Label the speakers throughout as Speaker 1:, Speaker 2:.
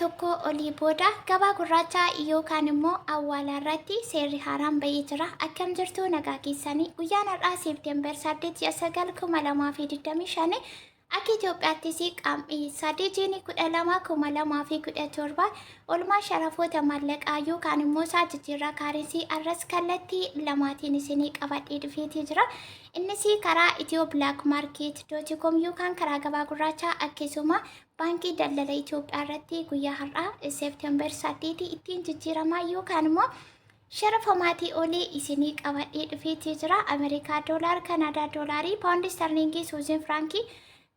Speaker 1: tokko olii booda gabaa gurraachaa yookaan immoo awwaalaa irratti seerri haaraan bahee jira. Akkam jirtu nagaa keessanii guyyaan har'aa Seepteembar 8/9/2025 akka Itoophiyaattis qaamni 3/12/2017 oolmaa sharafoota maallaqaa yookaan immoo saajjirraa kaarensi arras kallattii lamaatiin isinii qabadhee dhufeetii jira. Innis karaa Itiyoo Black Market.com yookaan karaa gabaa gurraachaa akkasuma baankii daldala Itoophiyaa irratti guyyaa har'aa Seepteembar 8 ittiin jijjiiramaa yookaan immoo sharafamaatii olii isinii qabadhee dhufeetii jira. Ameerikaa doolaar, Kanaadaa doolaarii, paawundi sterlingii, Suuzin firankii,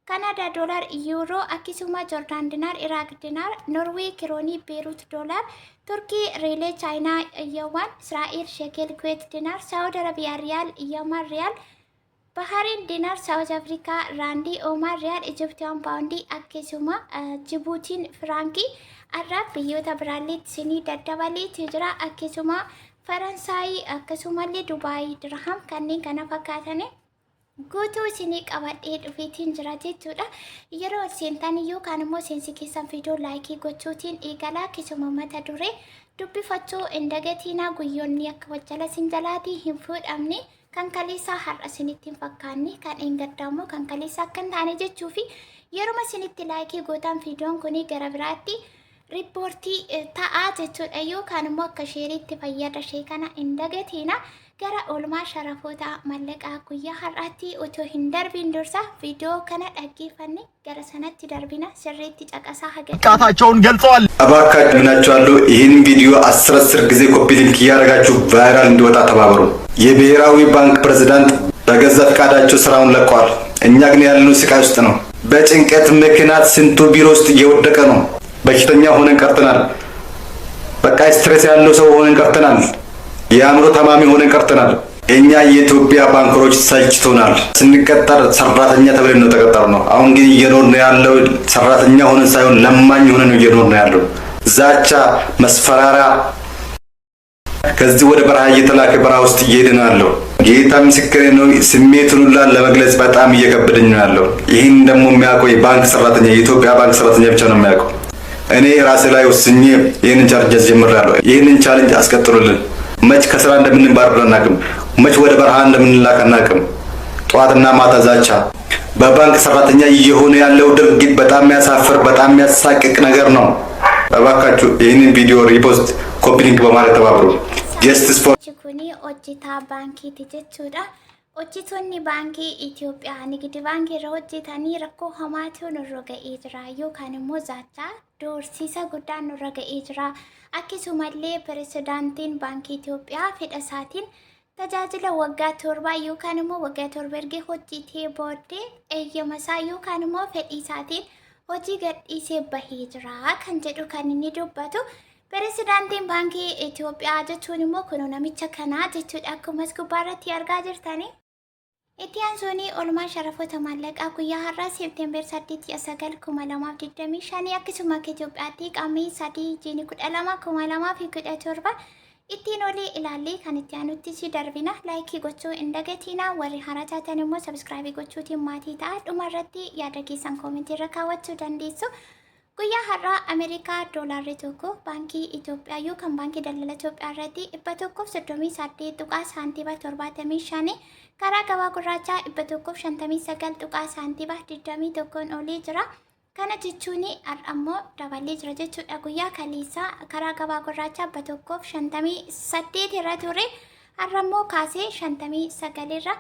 Speaker 1: Kanada dolar, euro, akkasuma Jordan dinar, Iraq dinar, Norway kiroonii, Beirut dolar, Turkii riilee, Chaayinaa yuwaan, Israa'el shekel, Kuwait dinar, Saawud Arabiyaa riyaal, Yaman riyaal, Bahariin dinar, Saawud Afrikaa raandii, Oman riyaal, Ijiptiyaan paawundii, akkasuma Jibuutiin firankii, Arab biyyoota biraalleetti isinii daddabaleetii jira. Akkasuma Faransaayii akkasumallee Dubaayii dirham kanneen kana fakkaatanii guutuu isinii qabadhee dhufeetiin jira jechuudha. Yeroo seentan yookaan immoo seensi keessan viidiyoo laayikii gochuutiin eegalaa. Akkasuma mata duree dubbifachuu hin dagatiinaa. Guyyoonni akka wajjala sinjalaatii hin fuudhamne kan kaleessaa har'a isinitti hin fakkaanne kan eeggaddaammoo kan kaleessaa akka hin taane jechuufi yeroo isinitti laayikii gootan viidiyoon kun gara biraatti riippoortii ta'aa jechuudha. Yookaan immoo akka sheeriitti fayyada ishee kana hin dagatiina. Gara oolmaa sharafoota maallaqaa guyyaa har'aatti utuu hin darbiin dursa viidiyoo kana dhaggeeffanne gara sanatti darbina sirriitti caqasaa haga
Speaker 2: ቃታቸውን ገልጸዋል።
Speaker 3: እባካችሁ ምናችኋለሁ ይህን ቪዲዮ 10 ጊዜ ኮፒ ሊንክ እያደረጋችሁ ቫይራል እንዲወጣ ተባበሩ። የብሔራዊ ባንክ ፕሬዝዳንት በገዛ ፈቃዳቸው ስራውን ለቀዋል። እኛ ግን ያለነው ስቃይ ውስጥ ነው። በጭንቀት ምክንያት ስንቱ ቢሮ ውስጥ እየወደቀ ነው። በሽተኛ ሆነን ቀርተናል። በቃ ስትሬስ ያለው ሰው ሆነን ቀርተናል። የአእምሮ ታማሚ ሆነን ቀርተናል። እኛ የኢትዮጵያ ባንከሮች ሰልችቶናል። ስንቀጠር ሰራተኛ ተብለን ነው ተቀጠርነው። አሁን ግን እየኖርን ያለው ሰራተኛ ሆነን ሳይሆን ለማኝ ሆነን ነው እየኖርን ያለው። ዛቻ፣ መስፈራሪያ ከዚህ ወደ በረሃ እየተላከ በረሃ ውስጥ እየሄድን ያለው ጌታ ምስክሬ ነው። ስሜቱን ሁላ ለመግለጽ በጣም እየከበደኝ ነው ያለው። ይህን ደግሞ የሚያውቀው የባንክ ሰራተኛ የኢትዮጵያ ባንክ ሰራተኛ ብቻ ነው የሚያውቀው። እኔ ራሴ ላይ ወስኜ ይህንን ቻሌንጅ ጀምሬያለሁ። ይህንን ቻሌንጅ አስቀጥሉልን። መች ከስራ እንደምንባረር አናውቅም። መች ወደ በረሃ እንደምንላክ አናውቅም። ጠዋትና ማታ ዛቻ። በባንክ ሰራተኛ እየሆነ ያለው ድርጊት በጣም የሚያሳፍር በጣም የሚያሳቅቅ ነገር ነው። እባካችሁ ይህንን ቪዲዮ ሪፖስት ኮፒ ሊንክ በማድረግ ተባበሩ። ጀስቲስ ፎር
Speaker 1: ቺኩኒ ኦጂታ ባንኪ ቲጀቹዳ hojjettoonni baankii Itoophiyaa nigdi baankii irra hojjetanii rakkoo hamaatu nurra ga'ee jira yookaan immoo zaachaa doorsiisa guddaan nurra ga'ee jira. Akkasumallee pirezidaantiin baankii Itoophiyaa fedha isaatiin tajaajila waggaa 7 yookaan immoo waggaa 7 erga hojjetee booddee eeyyama isaa yookaan immoo fedhii isaatiin hojii gadhiisee bahee jira kan jedhu kan inni dubbatu. Pirezidaantiin baankii Itoophiyaa jechuun immoo kun namicha kanaa jechuudha. Akkuma gubbaarratti argaa jirtanii. Itti aansuunii oolmaa sharafoota maallaqaa guyyaa har'aa Seepteembar 8/9/2025 akkasuma akka Itoophiyaatti qaamni 3/12/2017 ittiin olii ilaallee kan itti aanutti si darbina. Laayikii gochuu hin dagatiinaa. Warri haaraa taatan immoo sabskraayibii gochuutiin maatii ta'a. Dhumarratti yaada keessan koomentii irra kaawwachuu dandeessu. Guyyaa har'aa Ameerikaa doolaarri tokko baankii Itoophiyaa yookaan baankii daldala Itoophiyaa irratti 138.75 karaa gabaa gurraachaa 159.21 olii jira. Kana jechuun har'ammoo dabalee jira jechuudha. Guyyaa kaleessaa karaa gabaa gurraachaa 158 irra ture. Har'ammoo kaasee 59 irra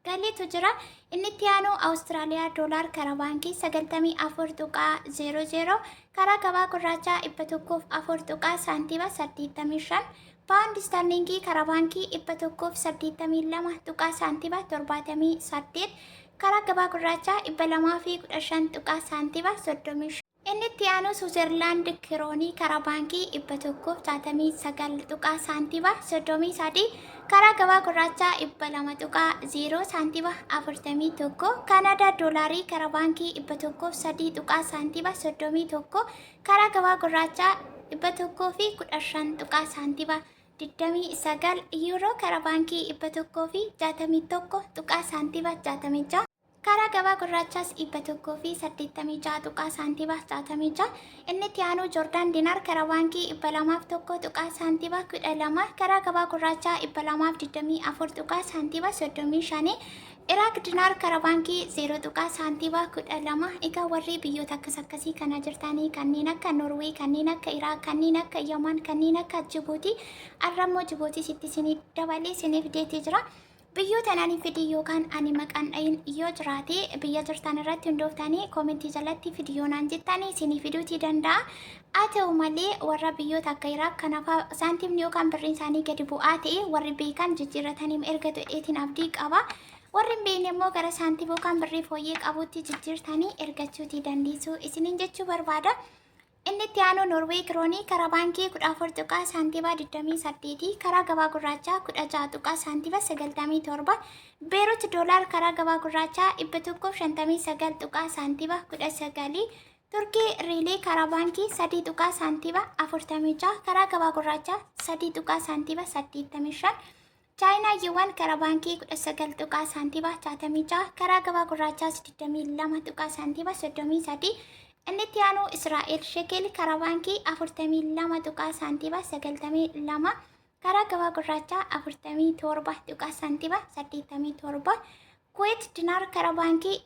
Speaker 1: galeetu jira. Inni itti aanu Awustiraaliyaa doolaar karaa baankii 94.00 karaa gabaa gurraachaa 104.85 paawundi sterlingii karaa baankii 182.78 karaa gabaa gurraachaa 215.35. Inni itti aanu Suuzerlaand kiroonii karaa baankii 199.33 karaa gabaa gurraachaa 200.41 Kanada doolaarii karaa baankii 103.31 karaa gabaa gurraachaa 115.29 euro karaa baankii 161.66 karaa gabaa gurraachas 186 tuqaa saantiba 66. Inni itti aanu Joordaan Diinaar karaa baankii 201 tuqaa saantiba 12. Karaa gabaa gurraachaa 224 tuqaa saantiba 35. Iraaq Diinaar karaa baankii 0 tuqaa saantiba 12. Egaa warri biyyoota akkasii kana jirtanii kanneen akka Norwee, kanneen akka Iraaq, kanneen akka Yaman, kanneen akka Jibuutii, arrammoo Jibuutii sitti sinii dabalee siniif deetee jira. Biyyoota ani fidii yookaan ani maqaan dhayin yoo jiraate biyya jirtan irratti hundooftanii koomentii jalatti fidiyoonaan jettanii isinii fiduutii danda'a. Haa ta'u malee warra biyyoota akka Iraaq kanaaf saantimni yookaan birriin isaanii gadi bu'aa ta'e warri beekan jijjiirratanii erga ta'eetiin abdii qaba. Warri hin beekne immoo gara saantiim yookaan birrii fooyyee qabuutti jijjiirtanii ergachuutii dandeessu isiniin jechuu barbaada. Inni itti aanu Norwee kiroonii karaa baankii 14 tuqaa saantiba 28, karaa gabaa gurraachaa 16 tuqaa saantiba 97, Beerut doolaar karaa gabaa gurraachaa 159 tuqaa saantiba 19, Turkii riilii karaa baankii 3 tuqaa saantiba 46, karaa gabaa gurraachaa 3 tuqaa saantiba 85, Chaayinaa yuwaan karaa baankii 19 tuqaa saantiba 66, karaa gabaa gurraachaas 22 tuqaa saantiba 33. Inni itti aanu Israa'el shekel karaa baankii 42 tuqaa saantiba 92, karaa gabaa gurraachaa 47 tuqaa saantiba 87, Kuwait Diinaar karaa baankii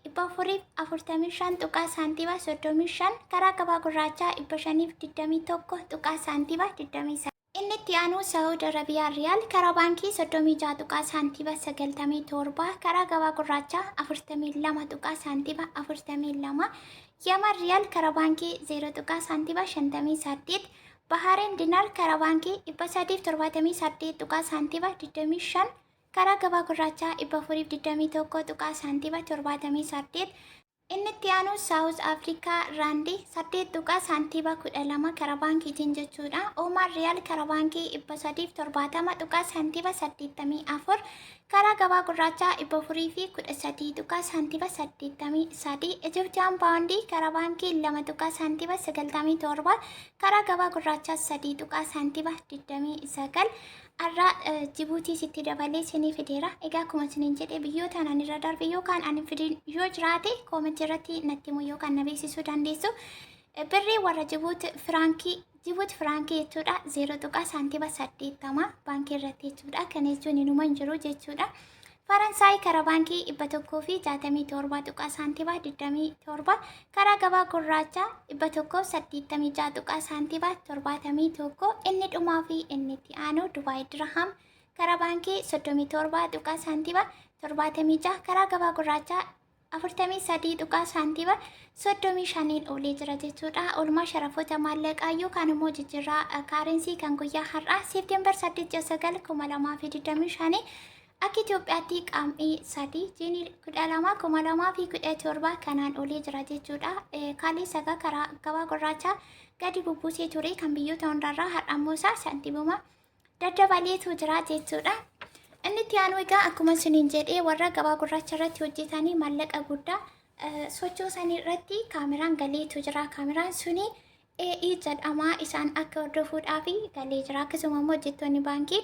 Speaker 1: 445 tuqaa saantiba 35, karaa gabaa gurraachaa 521 tuqaa saantiba 29. Inni itti aanu Saawud Arabiyaa Riyaal karaa baankii 36 tuqaa saantiba 97, karaa gabaa gurraachaa 42 tuqaa saantiba 42. Yaman Riyaal karaa baankii 0 tuqaa saantiba 58, Bahareen Diinaar karaa baankii 378 tuqaa saantiba 25, karaa gabaa gurraachaa 421 tuqaa saantiba 78. Inni itti aanu Saawuz Afrikaa Raandii 8 tuqaa saantiba 12 karaa baankiitiin jechuudha. Oomaan Riyaal karaa baankii 370 tuqaa saantiba 84, karaa gabaa gurraachaa 413 tuqaa saantiba 83. Ijiptiyaan paawundii karaa baankii 2 tuqaa saantiba 97, karaa gabaa gurraachaa 3 tuqaa saantiba 29. Har'a Jibuutii sitti dabalee sinii fideera. Egaa akkuma isiniin jedhee biyyoota ani irra darbe yookaan ani fidin yoo jiraate koomentii irratti natti himuu yookaan na beeksisuu dandeessu. Birrii warra Jibuuti firankii jechuudha 0 tuqaa saantiba 80 baankii irratti jechuudha. Kana jechuun inuma hin jiru jechuudha. Faransaay karaa baankii 167 tuqaa saantiba 27, karaa gabaa gurraachaa 186 tuqaa saantiba 71. Inni dhumaa fi inni itti aanu Dubaay Dirham karaa baankii 37 tuqaa saantiba 76, karaa gabaa gurraachaa 43 tuqaa saantiba 35 oolee jira jechuudha. Oolmaa sharafoota maallaqaa yookaan immoo jijjiirraa kaarensi kan guyyaa har'aa Seepteembar 8 2025 akka Itoophiyaatti qaamii 3 jiinii 12,2017 kanaan olee jira jechuudha. Kaalii sagaa karaa gabaa gurraachaa gadi bubbusee ture kan biyyoota hundarraa har'ammoo isaa saantiibuma daddabaleetu jira jechuudha. Inni itti aanu egaa akkuma isiniin jedhee warra gabaa gurraacha irratti hojjetanii maallaqa guddaa sochoosanii irratti kaameraan galeetu jira. Kaameraan suni AI jedhamaa isaan akka hordofuudhaaf galee jira. Akkasuma immoo hojjettoonni baankii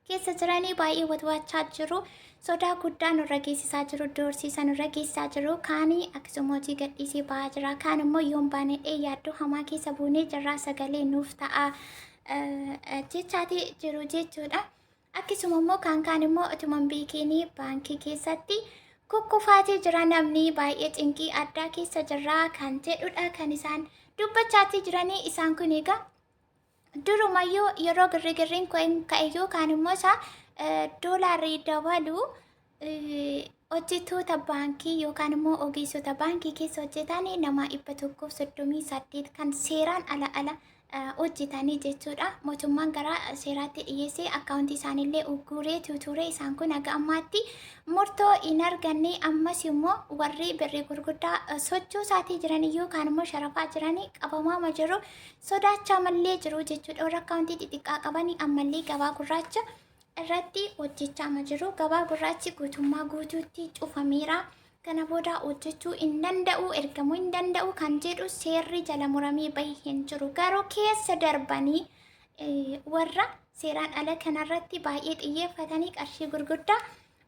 Speaker 1: keessa jiranii baay'ee watwaachaa jiru. Sodaa guddaa nurra geessisaa jiru. Doorsiisa nurra geessisaa jiru. Kaanii akkasuma hojii gadhiisee ba'aa jira. Kaan immoo yoon baanee yaaddoo hamaa keessa buunee jirraa sagalee nuuf ta'a jechaati jiru jechuudha. Akkasuma immoo kaan immoo utuma hin beekiin baankii keessatti kukkufaatee jira namni baay'ee cinqii addaa keessa jirraa kan jedhudha kan isaan dubbachaatii jiranii. Isaan kun egaa durumayyuu yeroo girrigirriin ka'e yookaan immoo isaa doolaarri dabalu hojjettoota baankii yookaan immoo ogeessota baankii keessa hojjetan nama 138 kan seeraan ala hojjetanii jechuudha. Mootummaan gara seeraatti dhiyeessee akkaawuntii isaaniillee ugguree tuturee isaan kun haga ammaatti murtoo hin arganne. Ammas immoo warri birrii gurguddaa sochoosaatii jiran yookaan immoo sharafaa jiranii qabamaa jiru. Sodaachaa mallee jiru jechuudha. Warra akkaawuntii xixiqqaa qabanii ammallee gabaa gurraacha irratti hojjechaa jiru. Gabaa gurraachi guutummaa guutuutti cufameera. Kana booda hojjechuu hin danda'u, ergamuu hin danda'u kan jedhu seerri jala muramee bahee hin jiru. Garuu keessa darbanii warra seeraan ala kanarratti baay'ee xiyyeeffatanii qarshii gurguddaa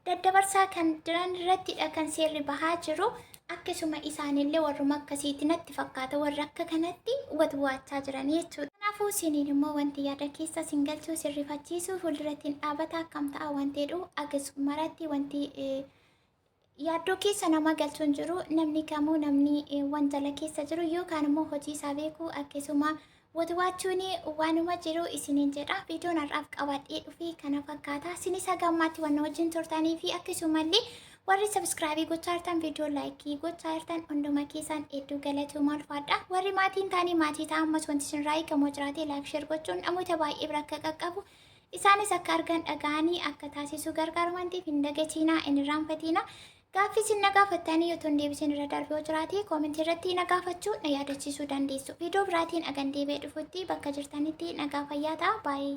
Speaker 1: daddabarsaa kan jiran irrattidha kan seerri bahaa jiru. Akkasuma isaanillee warruma akkasiitti natti fakkaata warra akka kanatti watwaachaa jiran jechuudha. Kanaafuu isiniin immoo wanti yaada keessa sin galchuu sirrifachiisuu fuulduratti dhaabata akkam ta'a wanti jedhu akkasumarratti wanti yaaddoo keessa nama galchuun jiru namni kamuu namni wanjala keessa jiru yookaan immoo hojii isaa beekuu akkasuma watwaachuun waanuma jiru isiniin jedha. Viidiyoon har'aaf qabadhee dhufee kana fakkaata. Isinis gammaatti waan wajjin turtanii fi akkasumallee warri subscribe gochaa jirtan viidiyoo laayikii gochaa jirtan hunduma keessan hedduu galatoomaa ulfaadha. Warri maatiin taanii maatii ta'an ammas wanti isin irraa eegamu jiraate laayik sheer gochuun namoota baay'ee bira akka qaqqabu isaanis akka argan dhaga'anii akka taasisu gargaaru wantiif hin dagatinaa hin irraanfatinaa. Gaaffii isin na gaafattanii yoo ta'u deebisin irra darbee jiraate koomentii irratti na gaafachuu na yaadachiisuu dandeessu. Viidiyoo biraatiin agan deebi'ee dhufutti bakka jirtanitti nagaa fayyaa ta'a baay'ee.